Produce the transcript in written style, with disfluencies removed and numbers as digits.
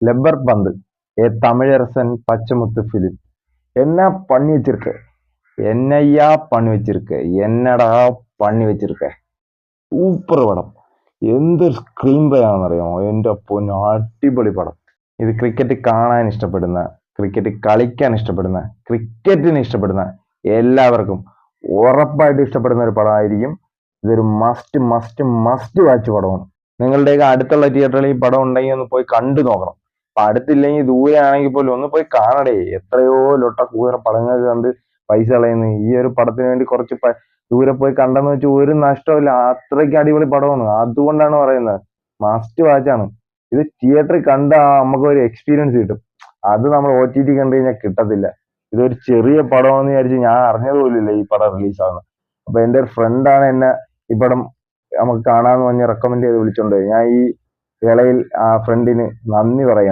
Rubber பந்து ஏ Tamilarasan Pachaimuthu film. என்ன பண்ணி வச்சிருக்க? என்னய்யா பண்ணி வச்சிருக்க? என்னടാ பண்ணി വച്ചിരിക്ക? സൂപ്പർ പടം. എന്തൊരു സ്ക്രീൻ പ്ലേ ആണെന്നറിയാമോ? എൻ്റെ പൊന്നു, അടിപൊളി പടം. ഇത് ക്രിക്കറ്റ് കാണാൻ ഇഷ്ടപ്പെടുന്ന, ക്രിക്കറ്റ് കളിക്കാൻ ഇഷ്ടപ്പെടുന്ന, ക്രിക്കറ്റിന് ഇഷ്ടപ്പെടുന്ന എല്ലാവർക്കും ഉറപ്പായിട്ട് ഇഷ്ടപ്പെടുന്ന ഒരു പടമായിരിക്കും. ഇതൊരു മസ്റ്റ് മസ്റ്റ് മസ്റ്റ് വാച്ച് പടമാണ്. നിങ്ങളുടെയൊക്കെ അടുത്തുള്ള തിയേറ്ററിൽ ഈ പടം ഉണ്ടെങ്കിൽ ഒന്ന് പോയി കണ്ടു നോക്കണം. അപ്പൊ അടുത്തില്ലെങ്കിൽ ദൂരെ ആണെങ്കിൽ പോലും ഒന്ന് പോയി കാണടേ. എത്രയോ ലൊട്ട കൂതറ പടങ്ങൾ കണ്ട് പൈസ കളയുന്നു. ഈ ഒരു പടത്തിന് വേണ്ടി കുറച്ച് ദൂരെ പോയി കണ്ടെന്ന് വെച്ചാൽ ഒരു നഷ്ടമില്ല. അത്രയ്ക്ക് അടിപൊളി പടമാണ്. അതുകൊണ്ടാണ് പറയുന്നത് മസ്റ്റ് വാച്ചാണ്. ഇത് തിയേറ്ററിൽ കണ്ടാൽ നമുക്ക് ഒരു എക്സ്പീരിയൻസ് കിട്ടും. അത് നമ്മൾ OTT കണ്ടു കഴിഞ്ഞാൽ കിട്ടത്തില്ല. ഇതൊരു ചെറിയ പടമാണെന്ന് വിചാരിച്ച് ഞാൻ അറിഞ്ഞത് പോലുമില്ല ഈ പടം റിലീസാകുന്നത്. അപ്പൊ എൻ്റെ ഒരു ഫ്രണ്ടാണ് എന്നെ ഈ പടം നമുക്ക് കാണാമെന്ന് പറഞ്ഞ് റെക്കമെൻഡ് ചെയ്ത് വിളിച്ചോണ്ട് പോയി. ഞാൻ ഈ വേളയിൽ ആ ഫ്രണ്ടിന് നന്ദി പറയാം.